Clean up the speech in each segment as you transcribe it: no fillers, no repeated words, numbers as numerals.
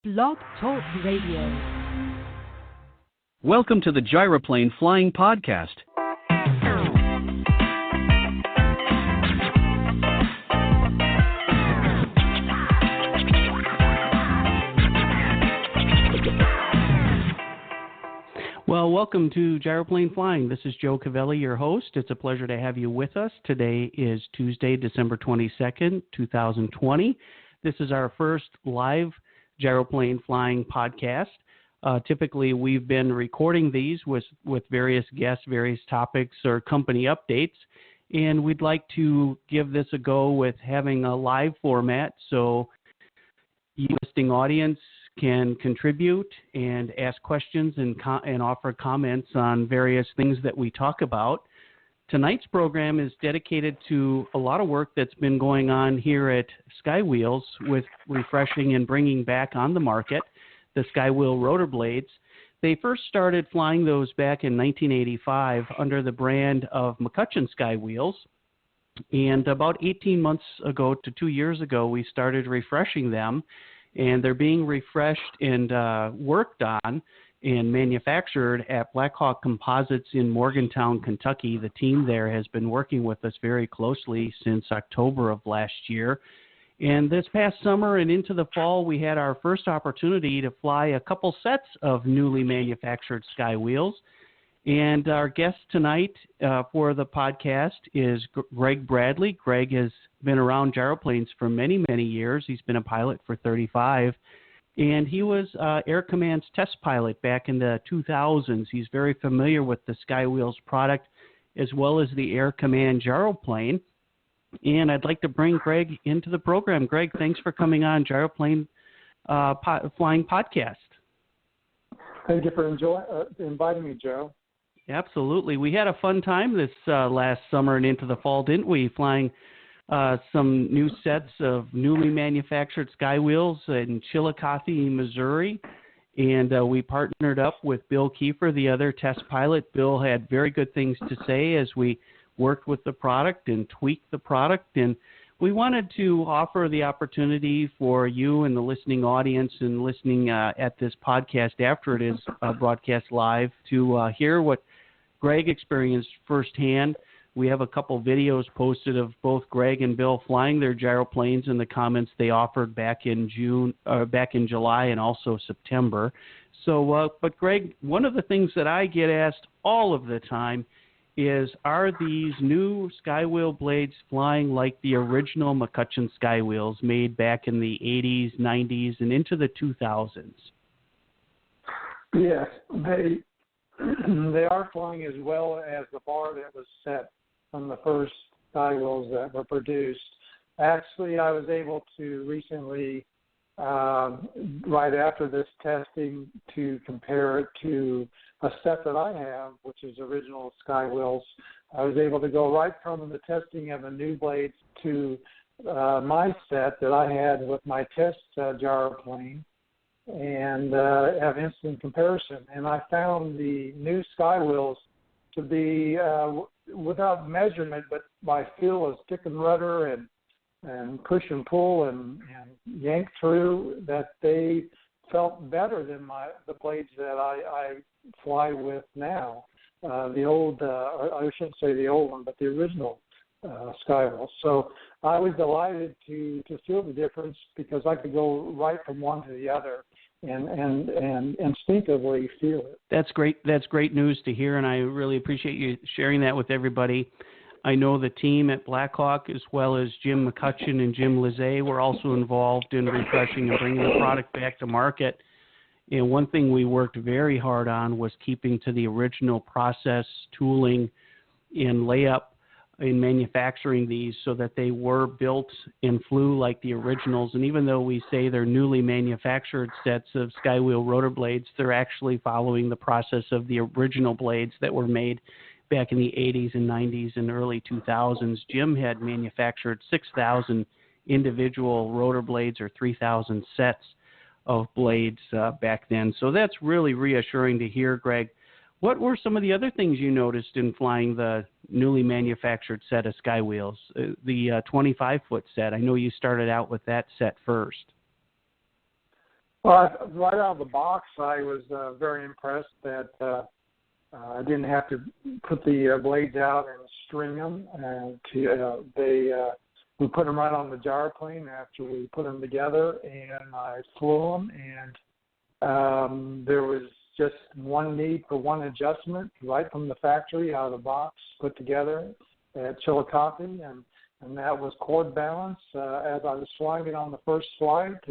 Blog Talk Radio. Welcome to the Gyroplane Flying Podcast. Well, welcome to Gyroplane Flying. This is Joe Cavelli, your host. It's a pleasure to have you with us. Today is Tuesday, December 22nd, 2020. This is our first live Gyroplane Flying podcast. Typically, we've been recording these with various guests, various topics, or company updates, and we'd like to give this a go with having a live format so you, listening audience, can contribute and ask questions and offer comments on various things that we talk about. Tonight's program is dedicated to a lot of work that's been going on here at Skywheels with refreshing and bringing back on the market the Skywheel rotor blades. They first started flying those back in 1985 under the brand of McCutcheon Skywheels. And about 18 months ago to 2 years ago, we started refreshing them. And they're being refreshed and worked on and manufactured at Blackhawk Composites in Morgantown, Kentucky. The team there has been working with us very closely since October of last year. And this past summer and into the fall, we had our first opportunity to fly a couple sets of newly manufactured Skywheels. And our guest tonight for the podcast is Greg Bradley. Greg has been around gyroplanes for many, many years. He's been a pilot for 35. And he was Air Command's test pilot back in the 2000s. He's very familiar with the Skywheels product as well as the Air Command gyroplane. And I'd like to bring Greg into the program. Greg, thanks for coming on Gyroplane Flying Podcast. Thank you for inviting me, Joe. Absolutely. We had a fun time this last summer and into the fall, didn't we? Flying some new sets of newly manufactured Skywheels in Chillicothe, Missouri. And we partnered up with Bill Kiefer, the other test pilot. Bill had very good things to say as we worked with the product and tweaked the product. And we wanted to offer the opportunity for you and the listening audience and listening at this podcast after it is broadcast live to hear what Greg experienced firsthand. We have a couple videos posted of both Greg and Bill flying their gyroplanes and the comments they offered back in July and also September. So, but Greg, one of the things that I get asked all of the time is, are these new Skywheel blades flying like the original McCutcheon Skywheels made back in the 80s, 90s, and into the 2000s? Yes, they are flying as well as the bar that was set on the first Skywheels that were produced. Actually, I was able to recently, right after this testing, to compare it to a set that I have, which is original Skywheels. I was able to go right from the testing of the new blades to my set that I had with my test gyroplane and have instant comparison. And I found the new Skywheels to be, without measurement, but by feel of stick and rudder and push and pull and yank through, that they felt better than the blades that I fly with now. The old, I shouldn't say the old one, but the original Skywheels. So I was delighted to feel the difference because I could go right from one to the other and instinctively feel it. That's great. That's great news to hear, and I really appreciate you sharing that with everybody. I know the team at Blackhawk, as well as Jim McCutcheon and Jim Lizzie, were also involved in refreshing and bringing the product back to market. And one thing we worked very hard on was keeping to the original process, tooling, and layup in manufacturing these so that they were built and flew like the originals. And even though we say they're newly manufactured sets of Skywheel rotor blades, they're actually following the process of the original blades that were made back in the 80s and 90s and early 2000s. Jim had manufactured 6,000 individual rotor blades or 3,000 sets of blades back then. So that's really reassuring to hear, Greg. What were some of the other things you noticed in flying the newly manufactured set of Skywheels, the 25-foot set? I know you started out with that set first. Well, right out of the box, I was very impressed that I didn't have to put the blades out and string them. We put them right on the gyroplane after we put them together, and I flew them, and there was just one need for one adjustment right from the factory out of the box, put together at Chillicothe, and that was cord balance. As I was flying it on the first flight,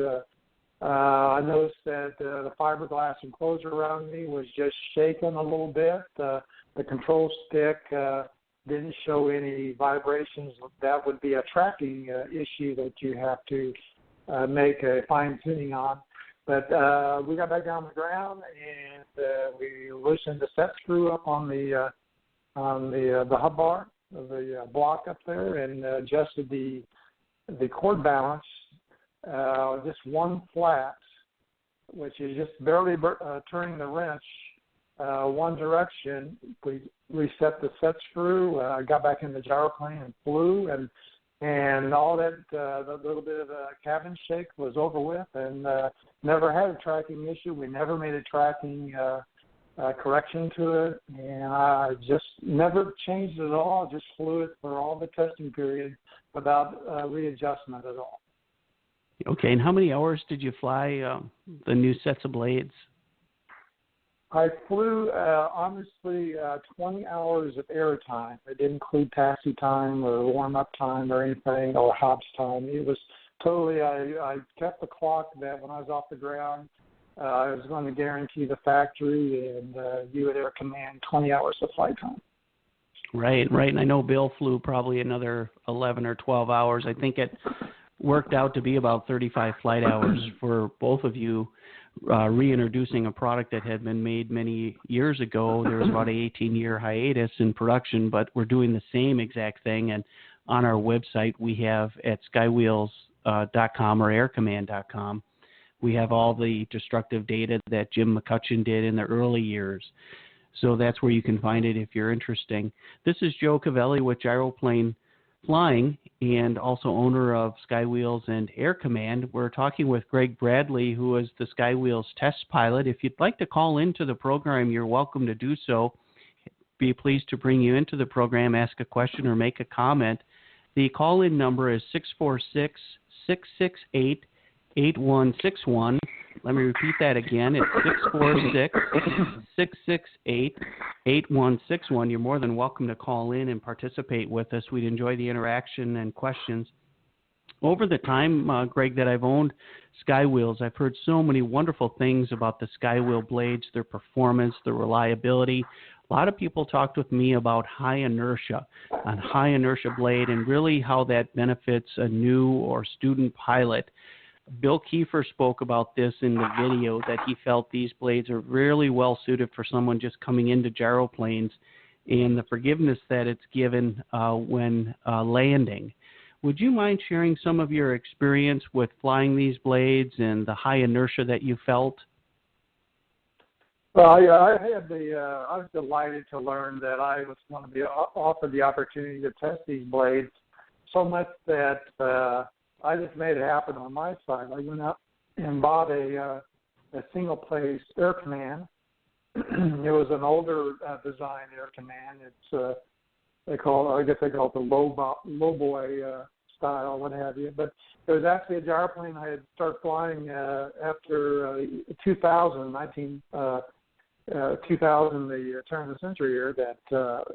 I noticed that the fiberglass enclosure around me was just shaking a little bit. The control stick didn't show any vibrations. That would be a tracking issue that you have to make a fine-tuning on. But we got back down on the ground, and we loosened the set screw up on the hub bar of the block up there, and adjusted the cord balance. Just one flat, which is just barely turning the wrench one direction. We reset the set screw. I got back in the gyroplane and flew, and all that the little bit of a cabin shake was over with, and never had a tracking issue. We never made a tracking correction to it, and I just never changed it at all. Just flew it for all the testing period without readjustment at all. Okay, and how many hours did you fly the new sets of blades? I flew, honestly, 20 hours of air time. It didn't include taxi time or warm-up time or anything, or hops time. It was totally, I kept the clock that when I was off the ground, I was going to guarantee the factory and you at Air Command 20 hours of flight time. Right. And I know Bill flew probably another 11 or 12 hours. I think it worked out to be about 35 flight hours for both of you, reintroducing a product that had been made many years ago. There was about an 18-year hiatus in production, but we're doing the same exact thing. And on our website, we have at skywheels.com or aircommand.com, we have all the destructive data that Jim McCutcheon did in the early years. So that's where you can find it if you're interested. This is Joe Cavelli with Gyroplane Flying and also owner of Skywheels and Air Command. We're talking with Greg Bradley, who is the Skywheels test pilot. If you'd like to call into the program, you're welcome to do so. Be pleased to bring you into the program, ask a question, or make a comment. The call-in number is 646-668-8161. Let me repeat that again. It's 646-668-8161. You're more than welcome to call in and participate with us. We'd enjoy the interaction and questions. Over the time, Greg, that I've owned Skywheels, I've heard so many wonderful things about the Skywheel blades, their performance, their reliability. A lot of people talked with me about high inertia blade and really how that benefits a new or student pilot. Bill Kiefer spoke about this in the video, that he felt these blades are really well suited for someone just coming into gyroplanes and the forgiveness that it's given when landing. Would you mind sharing some of your experience with flying these blades and the high inertia that you felt? Well, I was delighted to learn that I was going to be offered the opportunity to test these blades, so much that I just made it happen on my side. I went up and bought a single-place Air Command. It was an older design Air Command. It's I guess they call it the low boy style, what have you. But it was actually a gyroplane I had started flying after 2000, the turn of the century year. That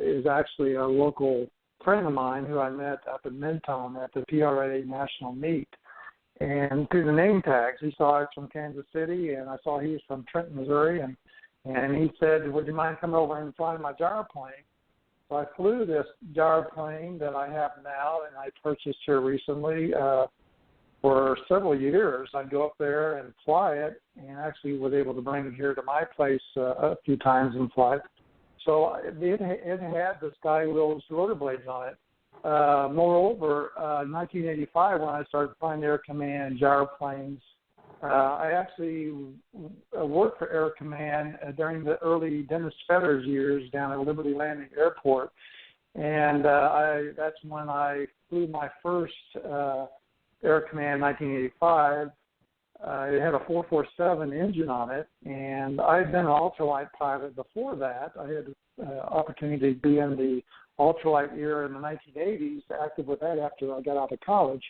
is actually a local friend of mine who I met up in Mentone at the PRA National Meet. And through the name tags, he saw I was from Kansas City, and I saw he was from Trenton, Missouri, and he said, would you mind coming over and flying my gyroplane? So I flew this gyroplane that I have now, and I purchased here recently for several years. I'd go up there and fly it, and actually was able to bring it here to my place a few times and fly it. So it had the Skywheels rotor blades on it. Moreover, in 1985, when I started flying Air Command gyroplanes, I actually worked for Air Command during the early Dennis Feathers years down at Liberty Landing Airport. And that's when I flew my first Air Command in 1985. it had a 447 engine on it, and I had been an ultralight pilot before that. I had opportunity to be in the ultralight era in the 1980s, active with that after I got out of college.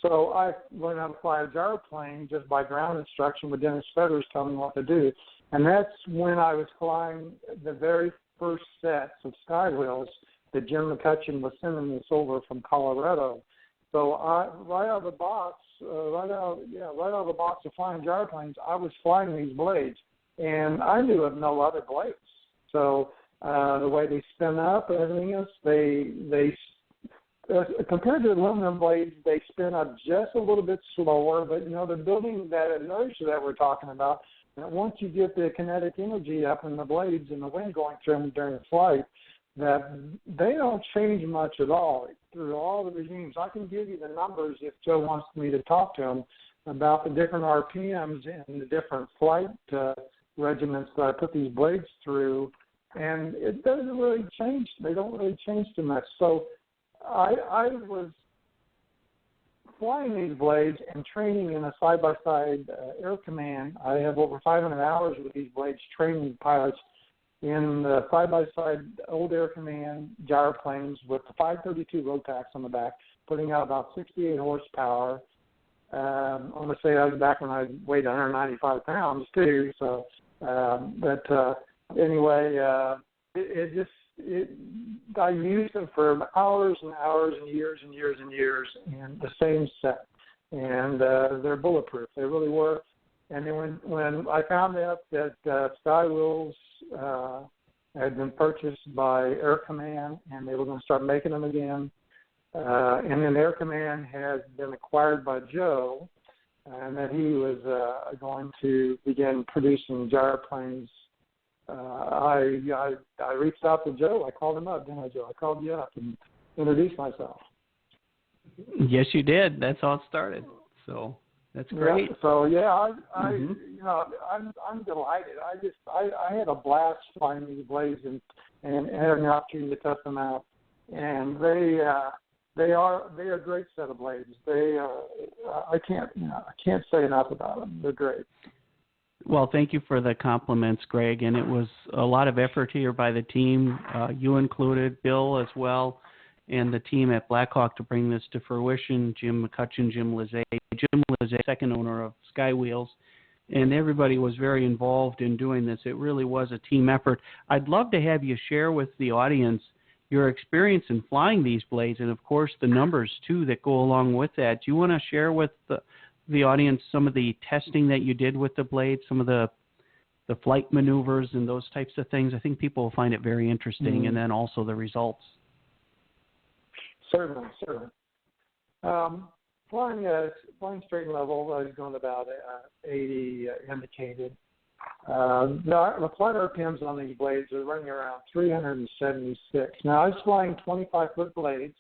So I learned how to fly a gyroplane just by ground instruction with Dennis Fetters telling me what to do. And that's when I was flying the very first sets of Skywheels that Jim McCutcheon was sending us over from Colorado. So right out of the box of flying gyroplanes, I was flying these blades, and I knew of no other blades. So the way they spin up and everything else, they compared to aluminum blades, they spin up just a little bit slower. But they're building that inertia that we're talking about. And once you get the kinetic energy up in the blades and the wind going through them during the flight, that they don't change much at all through all the regimes. I can give you the numbers if Joe wants me to talk to him about the different RPMs and the different flight regiments that I put these blades through, and it doesn't really change. They don't really change too much. So I was flying these blades and training in a side-by-side air command. I have over 500 hours with these blades training pilots in the side-by-side old air command gyroplanes with the 532 Rotax on the back, putting out about 68 horsepower. I'm going to say that was back when I weighed 195 pounds too. So, anyway, I used them for hours and hours and years and years and years, and the same set, and they're bulletproof. They really were. And then when I found out that Skywheels had been purchased by Air Command and they were going to start making them again, and then Air Command had been acquired by Joe, and that he was going to begin producing gyroplanes, I reached out to Joe. I called him up, didn't I, Joe? I called you up and introduced myself. Yes, you did. That's how it started. So that's great. Yeah, so I'm delighted. I had a blast flying these blades and having the opportunity to test them out, and they are a great set of blades. I can't say enough about them. They're great. Well, thank you for the compliments, Greg, and it was a lot of effort here by the team, you included, Bill as well, and the team at Blackhawk to bring this to fruition. Jim McCutcheon, Jim Lizay, second owner of Skywheels, and everybody was very involved in doing this. It really was a team effort. I'd love to have you share with the audience your experience in flying these blades and, of course, the numbers, too, that go along with that. Do you want to share with the audience some of the testing that you did with the blades, some of the flight maneuvers and those types of things? I think people will find it very interesting, and then also the results. Certainly. Flying straight and level, I was going about 80 indicated. The flight RPMs on these blades are running around 376. Now, I was flying 25-foot blades,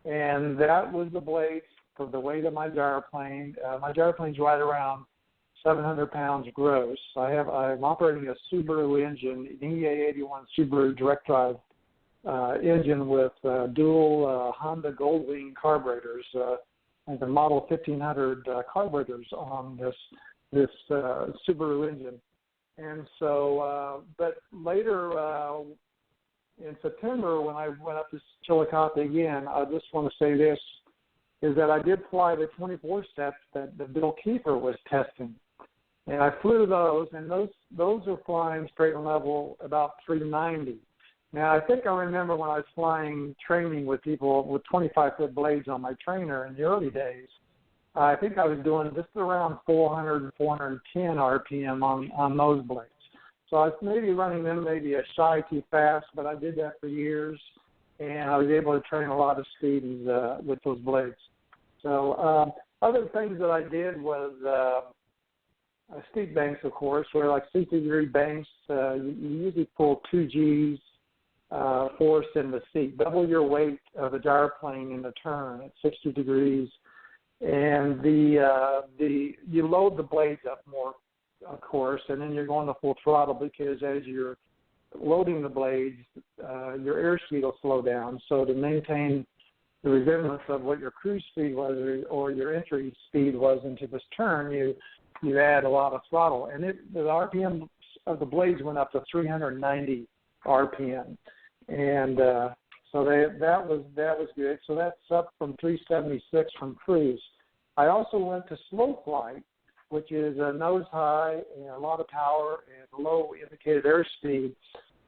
and that was the blades for the weight of my gyroplane. My gyroplane's right around 700 pounds gross. I'm operating a Subaru engine, an EA81 Subaru direct drive engine with dual Honda Goldwing carburetors, and the Model 1500 carburetors on this Subaru engine. And so, but later in September, when I went up to Chillicothe again, I just want to say this, is that I did fly the 24 steps that Bill Kiefer was testing. And I flew those, and those are flying straight and level about 390. Now, I think I remember when I was flying training with people with 25-foot blades on my trainer in the early days, I think I was doing just around 400 and 410 RPM on those blades. So I was maybe running them maybe a shy too fast, but I did that for years, and I was able to train a lot of speeds with those blades. So other things that I did was steep banks, of course, where like 60-degree banks, you usually pull 2 Gs force in the seat, double your weight of the gyroplane in the turn at 60 degrees, and you load the blades up more, of course, and then you're going to full throttle because as you're loading the blades, your airspeed will slow down. So to maintain the resemblance of what your cruise speed was or your entry speed was into this turn, you add a lot of throttle. And the RPM of the blades went up to 390 RPM. And so that was good. So that's up from 376 from cruise. I also went to slow flight, which is a nose high and a lot of power and low indicated airspeed.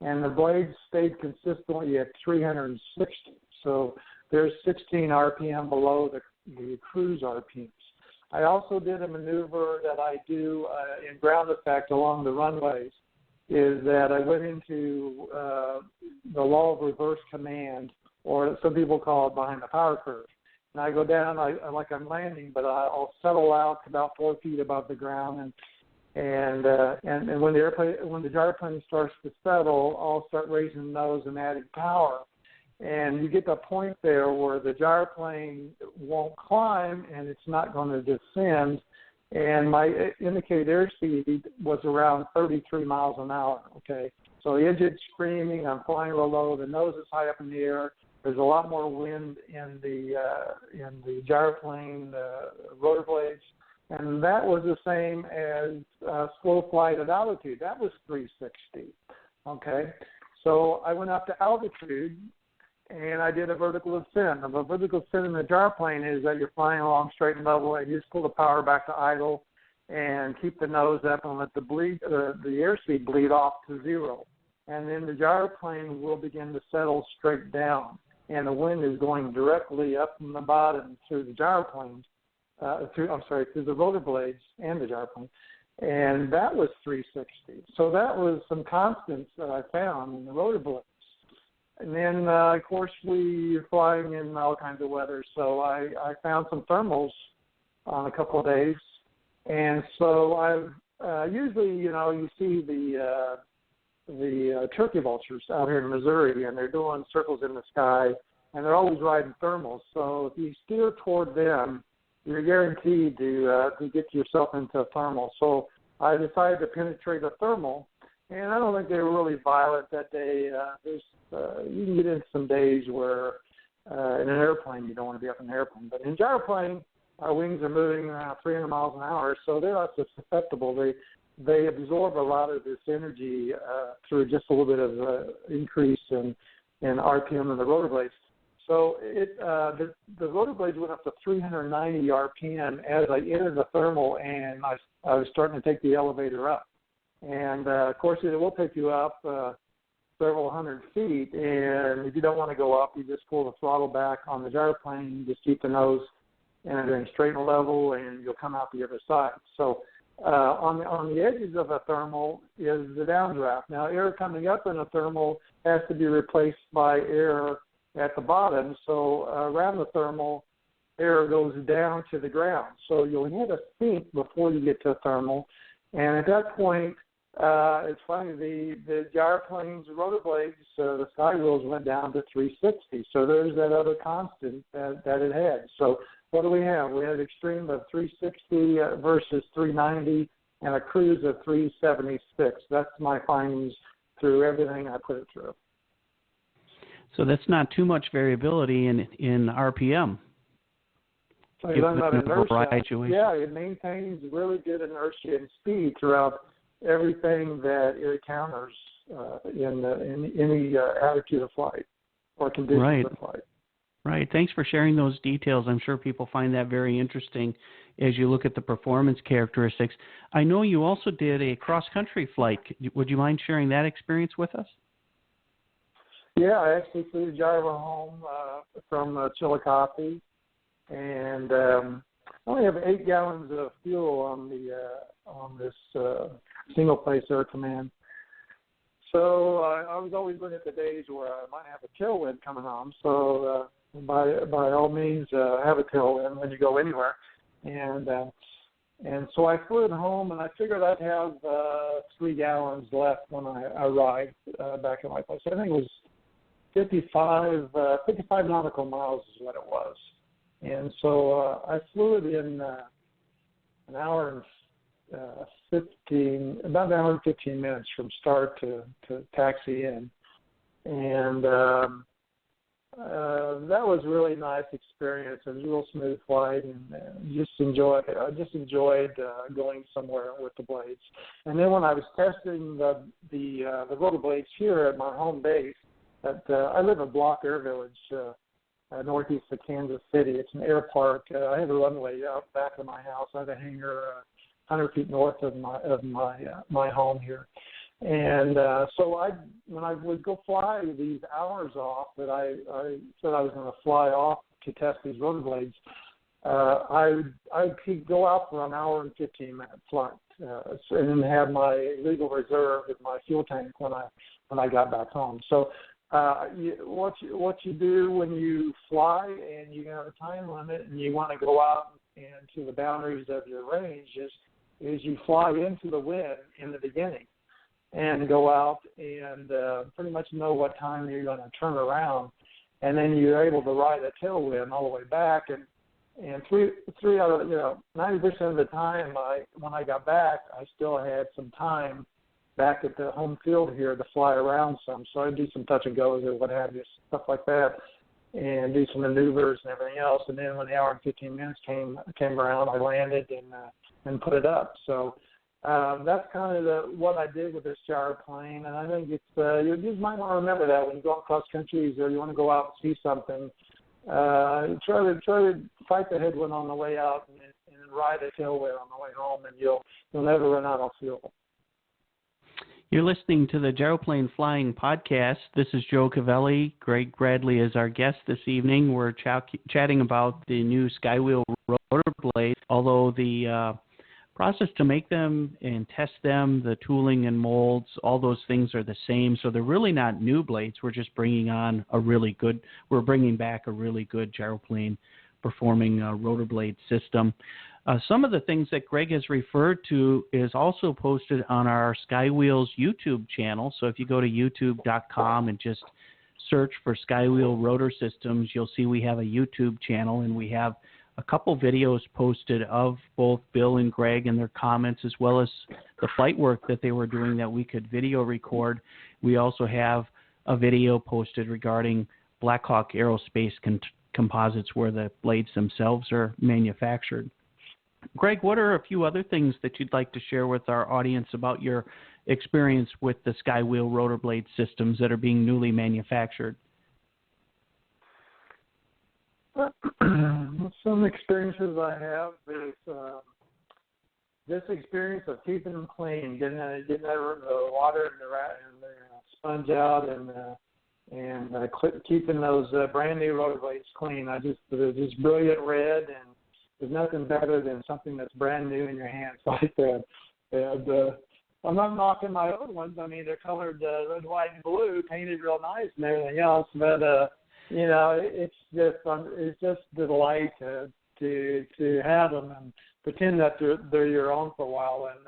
And the blades stayed consistently at 360. So there's 16 RPM below the cruise RPMs. I also did a maneuver that I do in ground effect along the runways, is that I went into the law of reverse command, or some people call it behind the power curve. And I go down like I'm landing, but I'll settle out about 4 feet above the ground, and when the gyroplane starts to settle, I'll start raising the nose and adding power. And you get to a point there where the gyroplane won't climb and it's not going to descend. And my indicated airspeed was around 33 miles an hour, okay? So the engine's screaming, I'm flying real low, the nose is high up in the air. There's a lot more wind in the gyroplane rotor blades. And that was the same as slow flight at altitude. That was 360, okay? So I went up to altitude, and I did a vertical ascent. And a vertical ascent in the gyroplane is that you're flying along straight and level, and you just pull the power back to idle and keep the nose up and let the airspeed bleed off to zero. And then the gyroplane will begin to settle straight down, and the wind is going directly up from the bottom through the gyroplane, through the rotor blades and the gyroplane. And that was 360. So that was some constants that I found in the rotor blades. And then, of course, we're flying in all kinds of weather. So I found some thermals on a couple of days. And so I've usually, you see the turkey vultures out here in Missouri, and they're doing circles in the sky, and they're always riding thermals. So if you steer toward them, you're guaranteed to get yourself into a thermal. So I decided to penetrate a thermal, and I don't think they were really violent that day. You can get into some days where in an airplane you don't want to be up in an airplane, but in gyroplane our wings are moving around 300 miles an hour, so they're not so susceptible. They absorb a lot of this energy through just a little bit of increase in RPM in the rotor blades. So the rotor blades went up to 390 RPM as I entered the thermal, and I was starting to take the elevator up. And, of course, it will take you up several hundred feet, and if you don't want to go up, you just pull the throttle back on the gyroplane, you just keep the nose and straight and level, and you'll come out the other side. So on the edges of a thermal is the downdraft. Now, air coming up in a thermal has to be replaced by air at the bottom. So around the thermal, air goes down to the ground. So you'll hit a sink before you get to a thermal. And at that point, it's funny, the gyroplane's rotor blades, the Skywheels went down to 360. So there's that other constant that it had. So what do we have? We had an extreme of 360 versus 390 and a cruise of 376. That's my findings through everything I put it through. So that's not too much variability in RPM. So you learn about inertia. Yeah, it maintains really good inertia and speed throughout everything that it encounters in any attitude of flight or conditions of flight. Right. Thanks for sharing those details. I'm sure people find that very interesting as you look at the performance characteristics. I know you also did a cross-country flight. Would you mind sharing that experience with us? Yeah, I actually flew the gyro home from Chillicothe, and I only have 8 gallons of fuel on this single-place air command. So I was always looking at the days where I might have a tailwind coming on. So by all means, have a tailwind when you go anywhere. And so I flew it home, and I figured I'd have 3 gallons left when I arrived back at my place. I think it was 55 nautical miles is what it was. And so I flew it in an hour and 15 minutes from start to taxi in. And that was a really nice experience. It was a real smooth flight, and I just enjoyed going somewhere with the blades. And then when I was testing the rotor blades here at my home base, I live in Block Air Village, northeast of Kansas City. It's an air park. I have a runway out back of my house. I have a hangar 100 feet north of my home here. And so when I would go fly these hours off that I said I was going to fly off to test these rotor blades, I could go out for an hour and 15-minute flight, and then have my legal reserve in my fuel tank when I got back home. So what you do when you fly and you have a time limit and you want to go out and to the boundaries of your range is you fly into the wind in the beginning and go out and pretty much know what time you're going to turn around, and then you're able to ride a tailwind all the way back. And three out of 90% of the time, when I got back, I still had some time back at the home field here to fly around some. So I'd do some touch and goes or what have you, stuff like that, and do some maneuvers and everything else. And then when the hour and 15 minutes came around, I landed and put it up. So that's kind of what I did with this gyroplane, and I think it's you just might want to remember that when you go across countries or you want to go out and see something, try to fight the headwind on the way out and ride a tailwind on the way home, and you'll never run out of fuel. You're listening to the Gyroplane Flying Podcast. This is Joe Cavelli. Greg Bradley is our guest this evening. We're chatting about the new Skywheels Rotor blades, although the process to make them and test them, the tooling and molds, all those things are the same. So they're really not new blades. We're just bringing back a really good gyroplane performing rotor blade system. Some of the things that Greg has referred to is also posted on our Skywheels YouTube channel. So if you go to youtube.com and just search for Skywheels Rotor Systems, you'll see we have a YouTube channel, and we have a couple videos posted of both Bill and Greg and their comments, as well as the flight work that they were doing that we could video record. We also have a video posted regarding Blackhawk Aerospace Composites, where the blades themselves are manufactured. Greg, what are a few other things that you'd like to share with our audience about your experience with the Skywheels rotor blade systems that are being newly manufactured? Some experiences I have is this experience of keeping them clean, getting the water and the sponge out, and keeping those brand new rotor blades clean. They're just brilliant red, and there's nothing better than something that's brand new in your hands like that. And I'm not knocking my old ones. I mean, they're colored red, white, and blue, painted real nice and everything else, but it's just the delight to have them and pretend that they're your own for a while. And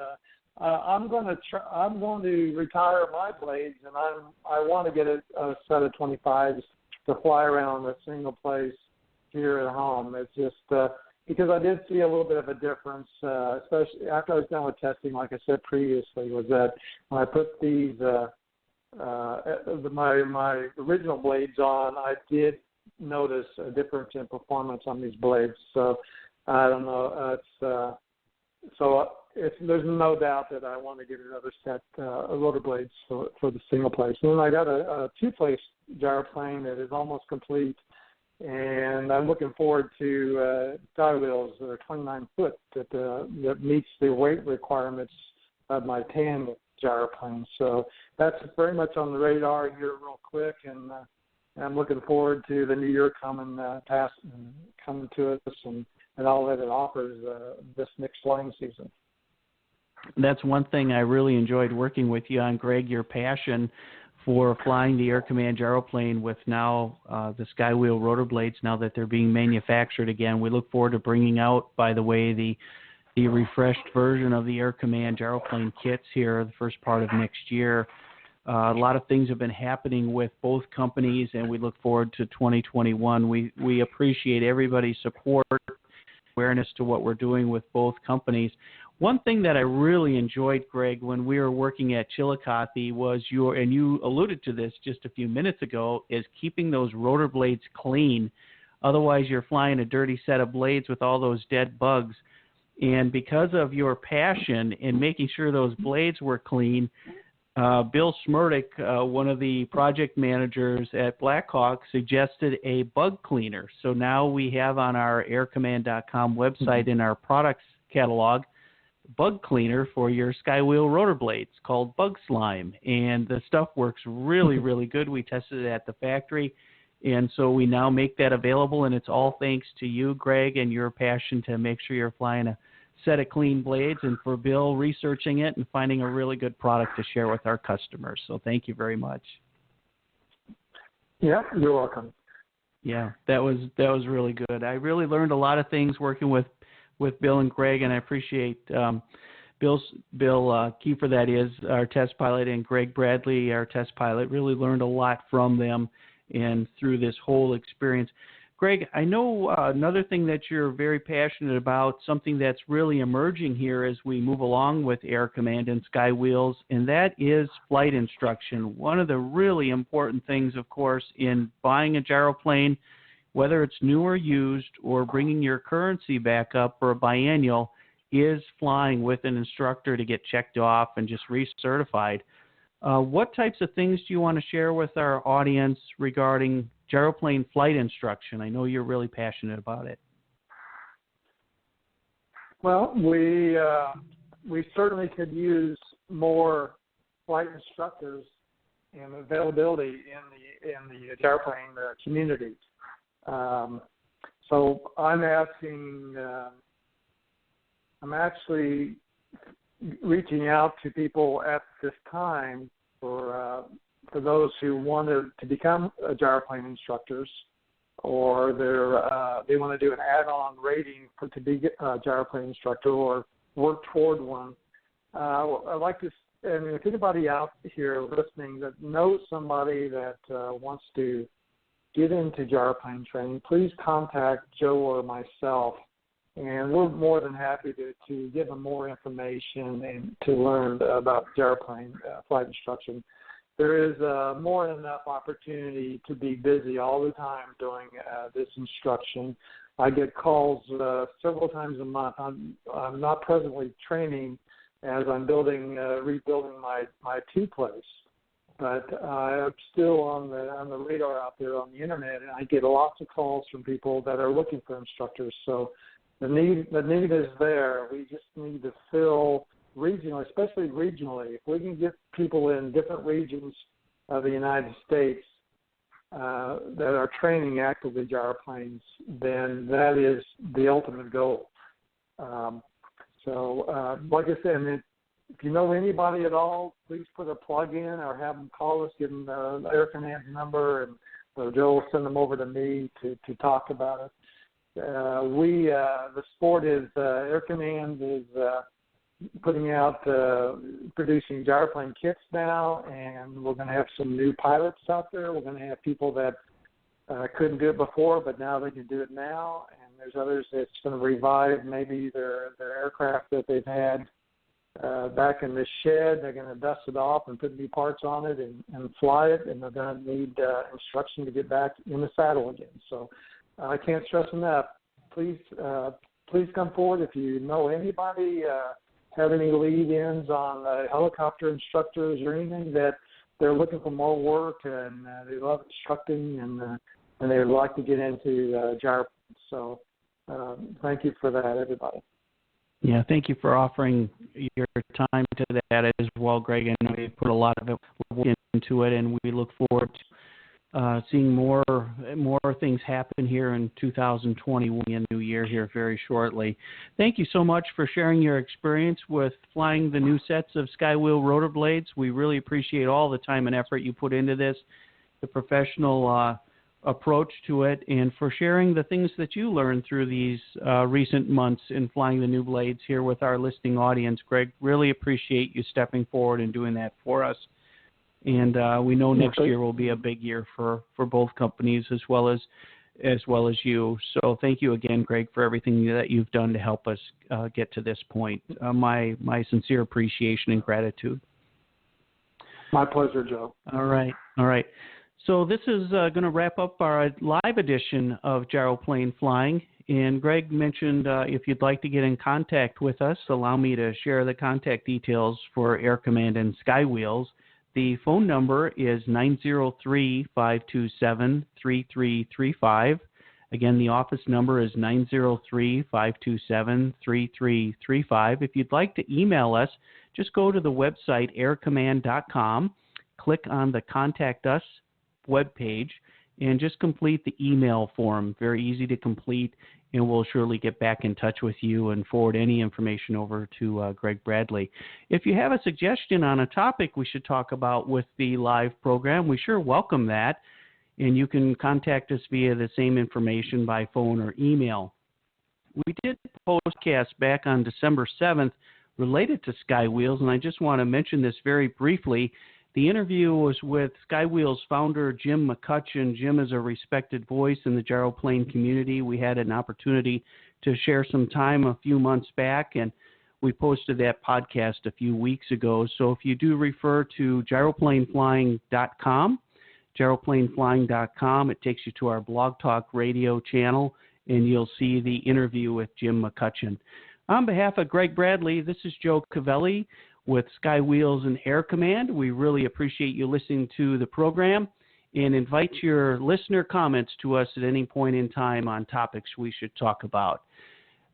I'm going to retire my blades, and I want to get a set of 25s to fly around a single place here at home. It's just because I did see a little bit of a difference, especially after I was done with testing, like I said previously, was that when I put these my original blades on, I did notice a difference in performance on these blades. So I don't know. There's no doubt that I want to get another set of rotor blades for the single place. And then I got a two-place gyroplane that is almost complete, and I'm looking forward to Skywheels that are 29 foot that meets the weight requirements of my tandem gyroplane. So that's very much on the radar here real quick, and I'm looking forward to the new year coming to us and all that it offers this next flying season. That's one thing I really enjoyed working with you on, Greg, your passion for flying the Air Command gyroplane with now the Skywheels rotor blades, now that they're being manufactured again. We look forward to bringing out, by the way, the refreshed version of the Air Command gyroplane kits here the first part of next year. A lot of things have been happening with both companies, and we look forward to 2021. We appreciate everybody's support, awareness to what we're doing with both companies. One thing that I really enjoyed, Greg, when we were working at Chillicothe was and you alluded to this just a few minutes ago, is keeping those rotor blades clean. Otherwise, you're flying a dirty set of blades with all those dead bugs. And because of your passion in making sure those blades were clean, Bill Smurdick, one of the project managers at Blackhawk, suggested a bug cleaner. So now we have on our aircommand.com website in our products catalog bug cleaner for your Skywheel rotor blades called Bug Slime. And the stuff works really, really good. We tested it at the factory. And so we now make that available, and it's all thanks to you, Greg, and your passion to make sure you're flying a set of clean blades, and for Bill researching it and finding a really good product to share with our customers. So thank you very much. Yeah, you're welcome. Yeah, that was really good. I really learned a lot of things working with Bill and Greg, and I appreciate Bill Kiefer, that is our test pilot, and Greg Bradley, our test pilot. Really learned a lot from them and through this whole experience. Greg, I know another thing that you're very passionate about, something that's really emerging here as we move along with Air Command and Skywheels, and that is flight instruction. One of the really important things, of course, in buying a gyroplane, whether it's new or used, or bringing your currency back up for a biennial, is flying with an instructor to get checked off and just recertified. What types of things do you want to share with our audience regarding gyroplane flight instruction? I know you're really passionate about it. Well, we certainly could use more flight instructors and availability in the gyroplane community. So I'm actually reaching out to people at this time for those who wanted to become gyroplane instructors, or they want to do an add-on rating to be a gyroplane instructor or work toward one. I'd like to, and if anybody out here listening that knows somebody that wants to get into gyroplane training, please contact Joe or myself, and we're more than happy to give them more information and to learn about gyroplane flight instruction. There is more than enough opportunity to be busy all the time doing this instruction. I get calls several times a month. I'm not presently training as I'm rebuilding my two-place, but I'm still on the radar out there on the internet, and I get lots of calls from people that are looking for instructors. So the need is there. We just need to fill regionally, especially regionally. If we can get people in different regions of the United States that are training actively gyroplanes, then that is the ultimate goal. Like I said, if you know anybody at all, please put a plug in or have them call us, give them the Air Command's number, and Joe will send them over to me to talk about it. The sport is, Air Command is putting out, producing gyroplane kits now, and we're going to have some new pilots out there. We're going to have people that couldn't do it before, but now they can do it now, and there's others that's going to revive maybe their aircraft that they've had back in the shed. They're going to dust it off and put new parts on it and fly it, and they're going to need instruction to get back in the saddle again. So I can't stress enough, please come forward if you know anybody, have any lead-ins on helicopter instructors or anything that they're looking for more work, and they love instructing, and they would like to get into gyroplanes. So thank you for that, everybody. Yeah, thank you for offering your time to that as well, Greg. I know you put a lot of work into it, and we look forward to seeing more things happen here in 2020, a new year here very shortly. Thank you so much for sharing your experience with flying the new sets of Skywheel rotor blades. We really appreciate all the time and effort you put into this, the professional approach to it, and for sharing the things that you learned through these recent months in flying the new blades here with our listening audience. Greg, really appreciate you stepping forward and doing that for us. And we know next year will be a big year for both companies, as well as as well as you. So thank you again, Greg, for everything that you've done to help us get to this point. My sincere appreciation and gratitude. My pleasure, Joe. All right. So this is going to wrap up our live edition of Gyroplane Flying. And Greg mentioned if you'd like to get in contact with us, allow me to share the contact details for Air Command and Skywheels. The phone number is 903-527-3335. Again, the office number is 903-527-3335. If you'd like to email us, just go to the website aircommand.com, click on the Contact Us webpage, and just complete the email form. Very easy to complete, and we'll surely get back in touch with you and forward any information over to Greg Bradley. If you have a suggestion on a topic we should talk about with the live program, we sure welcome that, and you can contact us via the same information by phone or email. We did a podcast back on December 7th related to Skywheels, and I just want to mention this very briefly. The interview was with Skywheels founder Jim McCutcheon. Jim is a respected voice in the gyroplane community. We had an opportunity to share some time a few months back, and we posted that podcast a few weeks ago. So if you do refer to gyroplaneflying.com, it takes you to our Blog Talk Radio channel, and you'll see the interview with Jim McCutcheon. On behalf of Greg Bradley, this is Joe Cavelli with Skywheels and Air Command. We really appreciate you listening to the program and invite your listener comments to us at any point in time on topics we should talk about.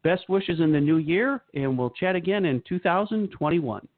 Best wishes in the new year, and we'll chat again in 2021.